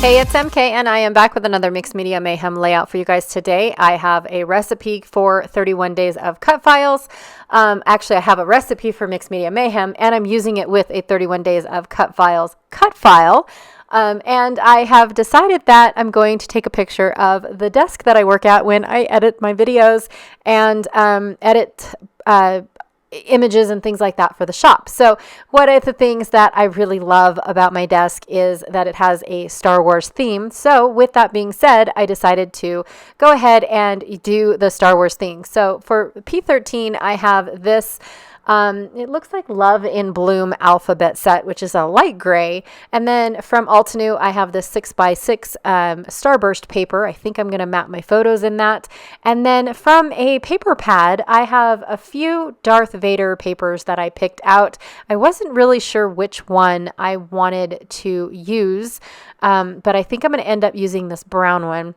Hey, it's MK and I am back with another Mixed Media Mayhem layout for you guys today. I have a recipe for 31 days of cut files. Actually, I have a recipe for Mixed Media Mayhem and I'm using it with a 31 days of cut files cut file. And I have decided that I'm going to take a picture of the desk that I work at when I edit my videos and edit images and things like that for the shop. So one of the things that I really love about my desk is that it has a Star Wars theme. So with that being said, I decided to go ahead and do the Star Wars thing. So for P13, I have this it looks like Love in Bloom alphabet set, which is a light gray. And then from Altenew, I have this 6x6 starburst paper. I think I'm going to map my photos in that. And then from a paper pad, I have a few Darth Vader papers that I picked out. I wasn't really sure which one I wanted to use, but I think I'm going to end up using this brown one.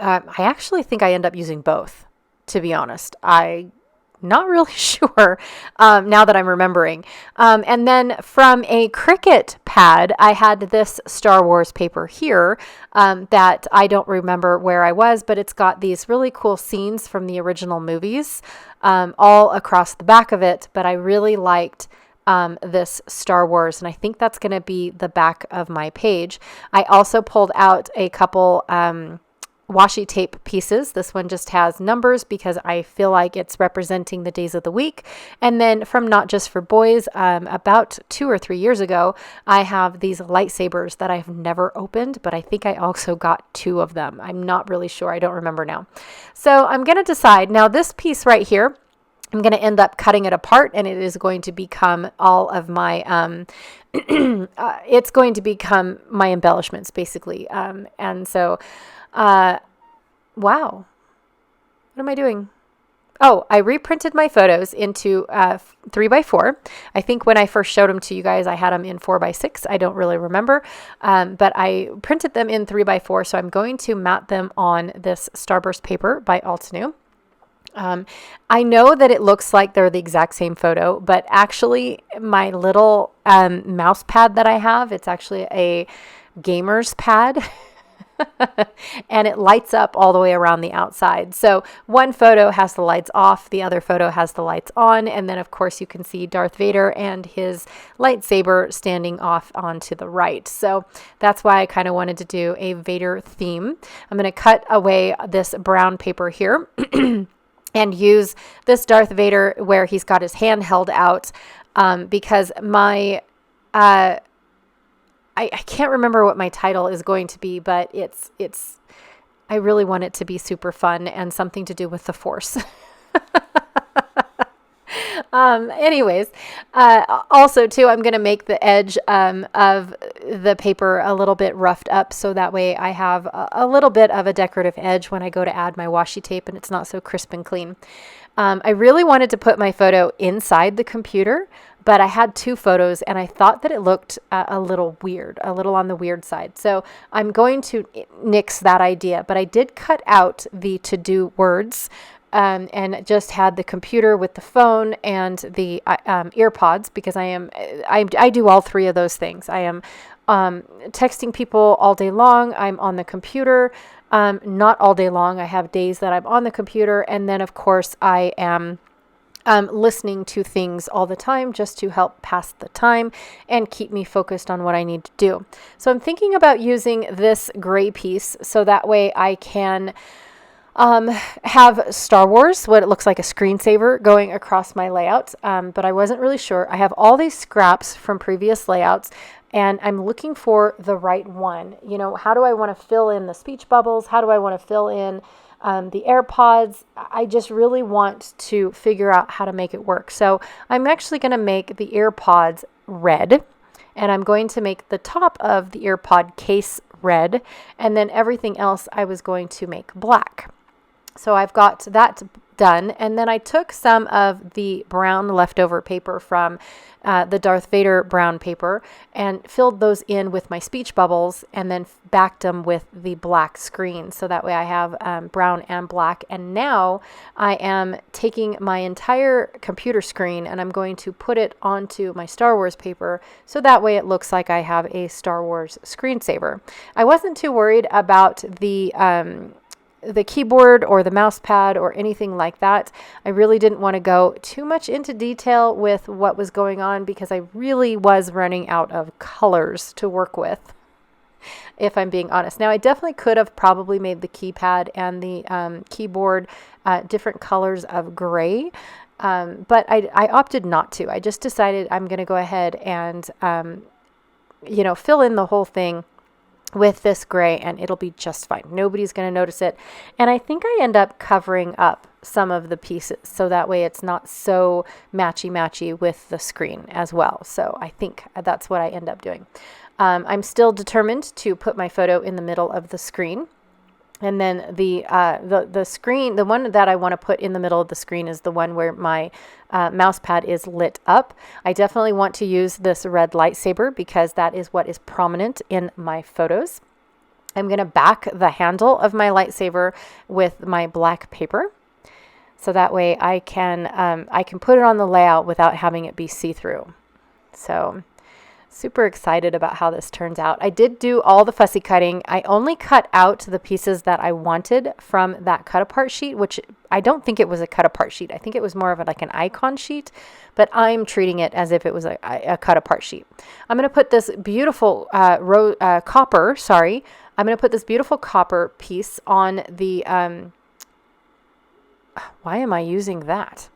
I actually think I end up using both, to be honest. Not really sure now that I'm remembering. And then from a Cricut pad, I had this Star Wars paper here that I don't remember where I was, but it's got these really cool scenes from the original movies all across the back of it. But I really liked this Star Wars, and I think that's going to be the back of my page. I also pulled out a couple washi tape pieces. This one just has numbers because I feel like it's representing the days of the week. And then from Not Just for Boys, about 2 or 3 years ago, I have these lightsabers that I've never opened, but I think I also got 2 of them. I'm not really sure. I don't remember now. So I'm going to decide. Now this piece right here, I'm going to end up cutting it apart, and it is going to become all of my, it's going to become my embellishments basically. And so wow. What am I doing? Oh, I reprinted my photos into 3x4. I think when I first showed them to you guys, I had them in 4x6. I don't really remember, but I printed them in 3x4. So I'm going to mat them on this Starburst paper by Altenew. I know that it looks like they're the exact same photo, but actually my little mouse pad that I have, it's actually a gamer's pad. And it lights up all the way around the outside. So one photo has the lights off, the other photo has the lights on, and then of course you can see Darth Vader and his lightsaber standing off onto the right. So that's why I kind of wanted to do a Vader theme. I'm going to cut away this brown paper here and use this Darth Vader where he's got his hand held out because my I can't remember what my title is going to be, but I really want it to be super fun and something to do with the Force. Anyways, also too, I'm going to make the edge of the paper a little bit roughed up so that way I have a little bit of a decorative edge when I go to add my washi tape and it's not so crisp and clean. I really wanted to put my photo inside the computer, but I had 2 photos and I thought that it looked a little weird, a little on the weird side. So I'm going to nix that idea, but I did cut out the to-do words and just had the computer with the phone and the ear pods because I do all 3 of those things. I am texting people all day long. I'm on the computer, not all day long. I have days that I'm on the computer. And then of course I am listening to things all the time just to help pass the time and keep me focused on what I need to do. So I'm thinking about using this gray piece so that way I can have Star Wars, what it looks like a screensaver going across my layout. But I wasn't really sure. I have all these scraps from previous layouts and I'm looking for the right one. You know, how do I want to fill in the speech bubbles? How do I want to fill in the AirPods? I just really want to figure out how to make it work. So I'm actually going to make the AirPods red, and I'm going to make the top of the AirPod case red, and then everything else I was going to make black. So I've got that done. And then I took some of the brown leftover paper from the Darth Vader brown paper and filled those in with my speech bubbles, and then backed them with the black screen. So that way I have brown and black. And now I am taking my entire computer screen and I'm going to put it onto my Star Wars paper. So that way it looks like I have a Star Wars screensaver. I wasn't too worried about the keyboard or the mouse pad or anything like that. I really didn't want to go too much into detail with what was going on because I really was running out of colors to work with, if I'm being honest. Now, I definitely could have probably made the keypad and the keyboard different colors of gray, but I opted not to. I just decided I'm going to go ahead and, fill in the whole thing with this gray, and it'll be just fine. Nobody's going to notice it. And I think I end up covering up some of the pieces so that way it's not so matchy with the screen as well. So I think that's what I end up doing. I'm still determined to put my photo in the middle of the screen. And then the screen, the one that I want to put in the middle of the screen is the one where my mouse pad is lit up. I definitely want to use this red lightsaber because that is what is prominent in my photos. I'm going to back the handle of my lightsaber with my black paper. So that way I can put it on the layout without having it be see-through. So super excited about how this turns out. I did do all the fussy cutting. I only cut out the pieces that I wanted from that cut apart sheet, which I don't think it was a cut apart sheet. I think it was more of like an icon sheet, but I'm treating it as if it was a cut apart sheet. I'm going to put this beautiful copper piece on the, why am I using that?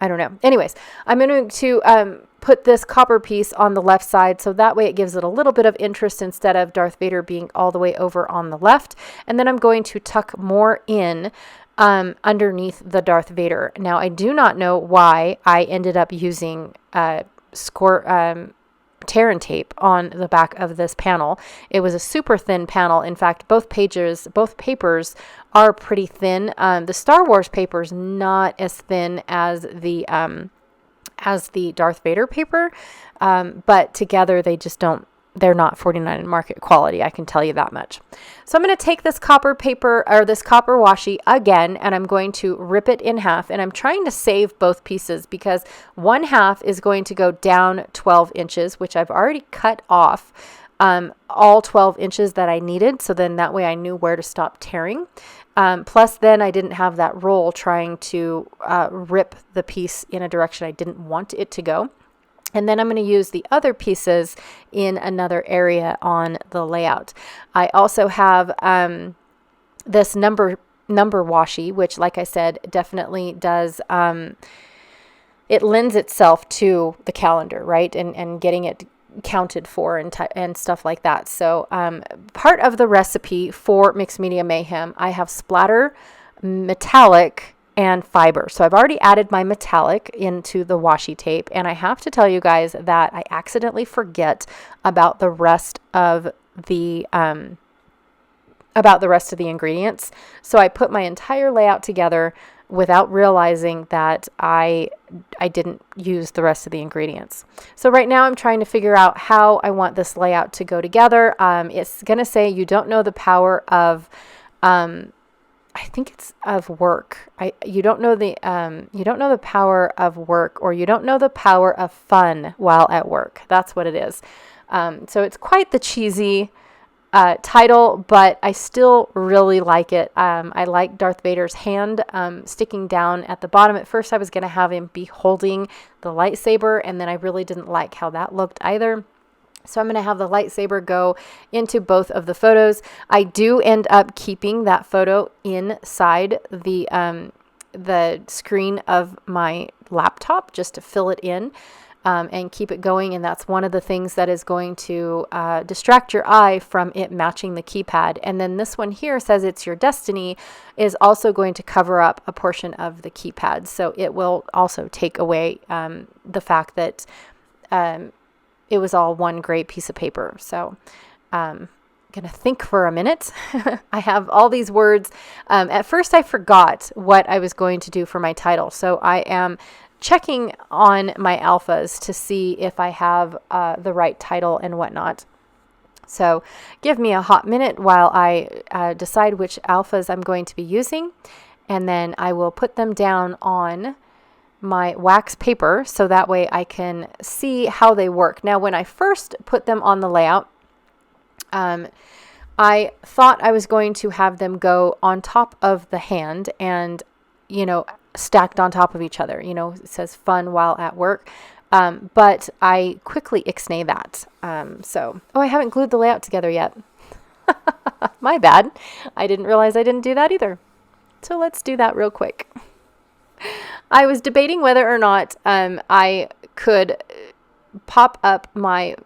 I don't know. Anyways, I'm going to put this copper piece on the left side so that way it gives it a little bit of interest instead of Darth Vader being all the way over on the left. And then I'm going to tuck more in underneath the Darth Vader. Now, I do not know why I ended up using tear and tape on the back of this panel. It was a super thin panel. In fact, both papers are pretty thin. The Star Wars paper is not as thin as the Darth Vader paper, but together they're not 49 market quality. I can tell you that much. So I'm going to take this copper paper or this copper washi again, and I'm going to rip it in half, and I'm trying to save both pieces because one half is going to go down 12 inches, which I've already cut off all 12 inches that I needed. So then that way I knew where to stop tearing. Plus then I didn't have that roll trying to rip the piece in a direction I didn't want it to go. And then I'm going to use the other pieces in another area on the layout. I also have this number washi, which, like I said, definitely does, it lends itself to the calendar, right? And getting it counted for and stuff like that. So part of the recipe for Mixed Media Mayhem, I have splatter, metallic, and fiber. So I've already added my metallic into the washi tape, and I have to tell you guys that I accidentally forget about the rest of the ingredients. So I put my entire layout together without realizing that I didn't use the rest of the ingredients. So right now I'm trying to figure out how I want this layout to go together. It's going to say you don't know the power of I think it's of work. You don't know the power of work, or you don't know the power of fun while at work. That's what it is. So it's quite the cheesy title, but I still really like it. I like Darth Vader's hand sticking down at the bottom. At first I was going to have him be holding the lightsaber, and then I really didn't like how that looked either. So I'm going to have the lightsaber go into both of the photos. I do end up keeping that photo inside the screen of my laptop just to fill it in and keep it going. And that's one of the things that is going to distract your eye from it matching the keypad. And then this one here says it's your destiny is also going to cover up a portion of the keypad. So it will also take away the fact that it was all one gray piece of paper. So going to think for a minute. I have all these words. At first, I forgot what I was going to do for my title. So I am checking on my alphas to see if I have the right title and whatnot. So give me a hot minute while I decide which alphas I'm going to be using. And then I will put them down on my wax paper so that way I can see how they work. Now, when I first put them on the layout, I thought I was going to have them go on top of the hand and, stacked on top of each other. It says fun while at work. But I quickly ixnay that. I haven't glued the layout together yet. My bad. I didn't realize I didn't do that either. So let's do that real quick. I was debating whether or not I could pop up my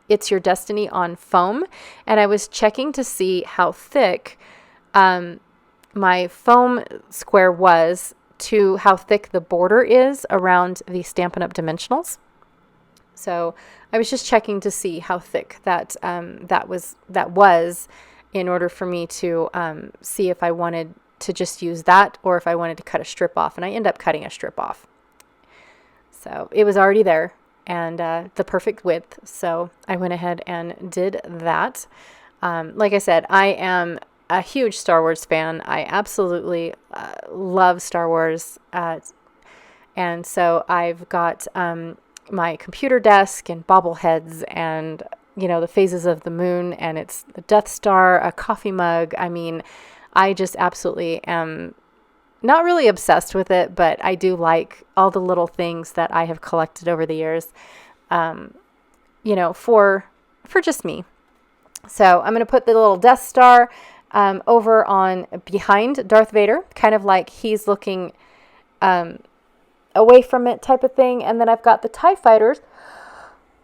It's Your Destiny on foam, and I was checking to see how thick my foam square was to how thick the border is around the Stampin' Up! Dimensionals. So I was just checking to see how thick that was in order for me to see if I wanted to just use that or if I wanted to cut a strip off. And I end up cutting a strip off. So it was already there and the perfect width. So I went ahead and did that. Like I said, I am a huge Star Wars fan. I absolutely love Star Wars. And so I've got my computer desk and bobbleheads and, the phases of the moon, and it's the Death Star, a coffee mug. I mean, I just absolutely am not really obsessed with it, but I do like all the little things that I have collected over the years, for just me. So I'm going to put the little Death Star over on behind Darth Vader, kind of like he's looking away from it type of thing. And then I've got the TIE fighters.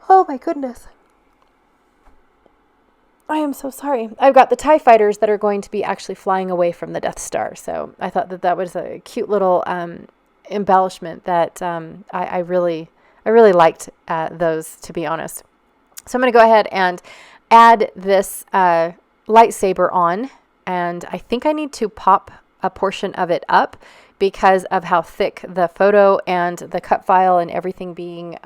Oh my goodness. I am so sorry. I've got the TIE fighters that are going to be actually flying away from the Death Star. So I thought that was a cute little embellishment that I really liked those, to be honest. So I'm going to go ahead and add this lightsaber on. And I think I need to pop a portion of it up because of how thick the photo and the cut file and everything being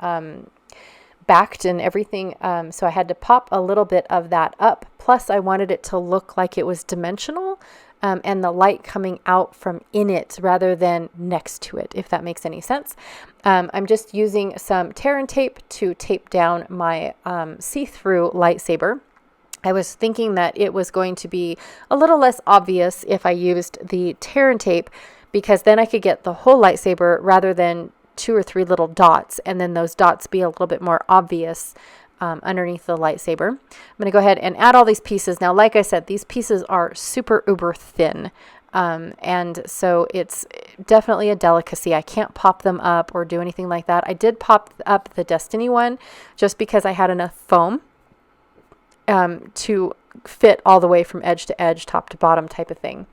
backed and everything. So I had to pop a little bit of that up. Plus I wanted it to look like it was dimensional and the light coming out from in it rather than next to it, if that makes any sense. I'm just using some tear and tape to tape down my see-through lightsaber. I was thinking that it was going to be a little less obvious if I used the tear and tape, because then I could get the whole lightsaber rather than 2 or 3 little dots, and then those dots be a little bit more obvious underneath the lightsaber. I'm going to go ahead and add all these pieces. Now, like I said, these pieces are super uber thin, and so it's definitely a delicacy. I can't pop them up or do anything like that. I did pop up the Destiny one just because I had enough foam to fit all the way from edge to edge, top to bottom type of thing.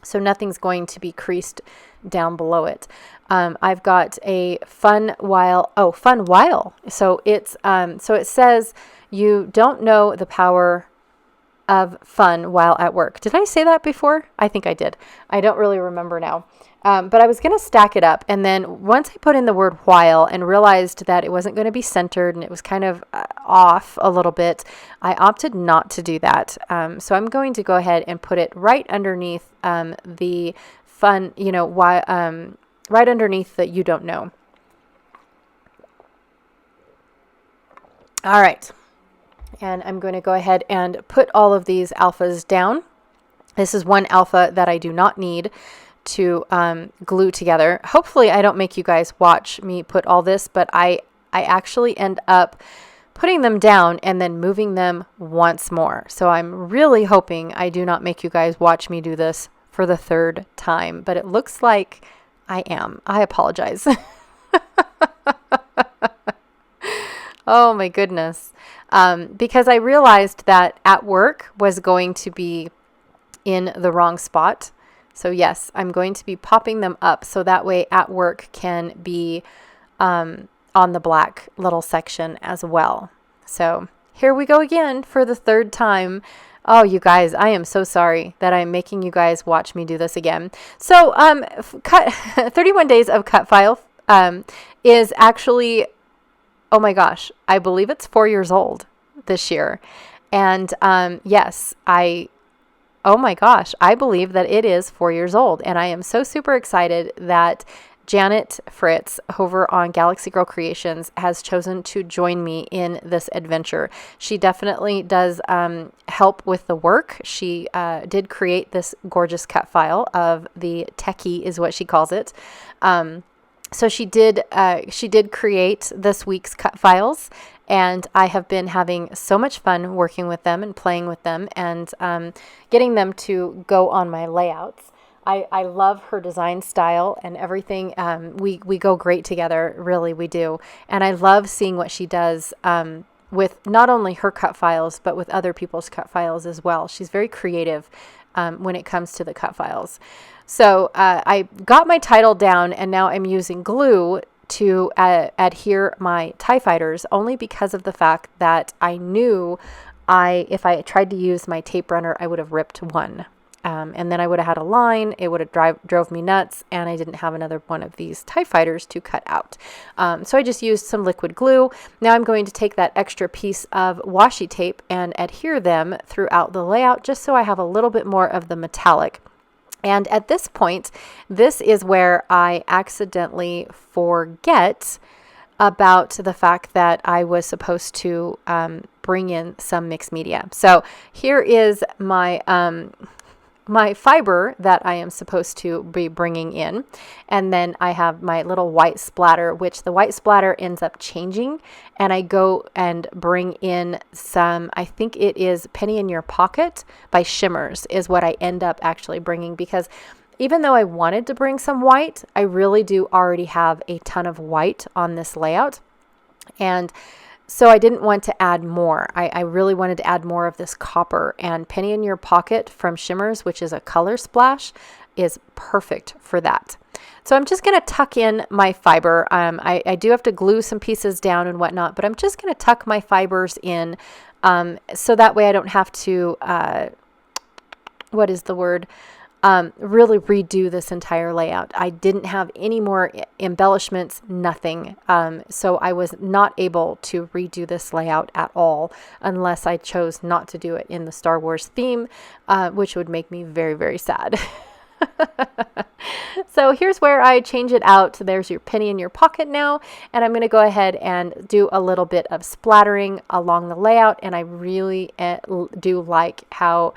So nothing's going to be creased down below it. I've got a fun while. So it's so it says you don't know the power of fun while at work. Did I say that before? I think I did. I don't really remember now. But I was going to stack it up. And then once I put in the word while and realized that it wasn't going to be centered and it was kind of off a little bit, I opted not to do that. So I'm going to go ahead and put it right underneath the fun, right underneath the you don't know. All right. And I'm going to go ahead and put all of these alphas down. This is one alpha that I do not need to glue together. Hopefully I don't make you guys watch me put all this, but I actually end up putting them down and then moving them once more. So I'm really hoping I do not make you guys watch me do this for the 3rd time, but it looks like I am. I apologize. Oh my goodness. Because I realized that at work was going to be in the wrong spot. So yes, I'm going to be popping them up so that way at work can be on the black little section as well. So here we go again for the third time. Oh, you guys, I am so sorry that I'm making you guys watch me do this again. So, 31 days of cut file is actually, oh my gosh, I believe it's 4 years old this year. And yes, oh my gosh, I believe that it is 4 years old. And I am so super excited that Janet Fritz over on Galaxy Girl Creations has chosen to join me in this adventure. She definitely does help with the work. She did create this gorgeous cut file of the techie is what she calls it. So she did create this week's cut files, and I have been having so much fun working with them and playing with them and getting them to go on my layouts. I love her design style and everything. We go great together, really, we do. And I love seeing what she does with not only her cut files, but with other people's cut files as well. She's very creative when it comes to the cut files. So I got my title down, and now I'm using glue to adhere my TIE fighters, only because of the fact that I knew if I tried to use my tape runner, I would have ripped one. And then I would have had a line, it would have drove me nuts, and I didn't have another one of these TIE fighters to cut out. So I just used some liquid glue. Now I'm going to take that extra piece of washi tape and adhere them throughout the layout, just so I have a little bit more of the metallic. And at this point, this is where I accidentally forget about the fact that I was supposed to bring in some mixed media. So here is my fiber that I am supposed to be bringing in. And then I have my little white splatter, which the white splatter ends up changing. And I go and bring in some, I think it is Penny in Your Pocket by Shimmers is what I end up actually bringing, because even though I wanted to bring some white, I really do already have a ton of white on this layout. And so I didn't want to add more. I really wanted to add more of this copper, and Penny in Your Pocket from Shimmers, which is a color splash, is perfect for that. So I'm just going to tuck in my fiber. I do have to glue some pieces down and whatnot, but I'm just going to tuck my fibers in so that way I don't have to, what is the word? Really redo this entire layout. I didn't have any more embellishments, nothing. So I was not able to redo this layout at all unless I chose not to do it in the Star Wars theme, which would make me very, very sad. So here's where I change it out. There's your Penny in Your Pocket now, and I'm going to go ahead and do a little bit of splattering along the layout, and I really do like how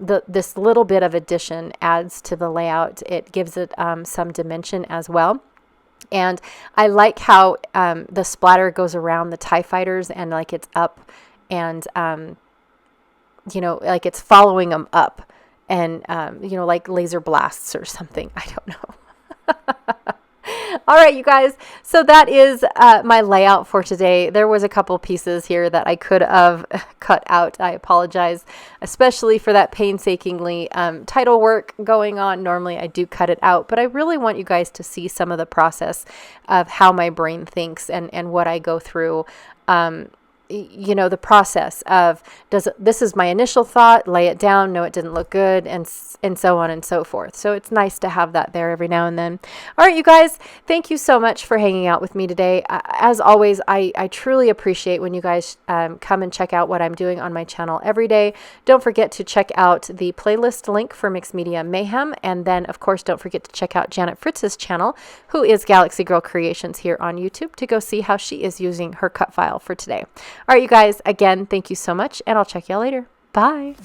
this little bit of addition adds to the layout. It gives it some dimension as well. And I like how the splatter goes around the TIE fighters, and like it's up and, like it's following them up, and, like laser blasts or something. I don't know. All right, you guys. So that is my layout for today. There was a couple pieces here that I could have cut out. I apologize, especially for that painstakingly title work going on. Normally I do cut it out, but I really want you guys to see some of the process of how my brain thinks and what I go through. The process of this is my initial thought, lay it down, no, it didn't look good, and so on and so forth. So it's nice to have that there every now and then. All right, you guys, thank you so much for hanging out with me today. As always, I truly appreciate when you guys come and check out what I'm doing on my channel every day. Don't forget to check out the playlist link for Mixed Media Mayhem, and then of course don't forget to check out Janet Fritz's channel, who is Galaxy Girl Creations here on YouTube, to go see how she is using her cut file for today. All right, you guys, again, thank you so much, and I'll check y'all later. Bye.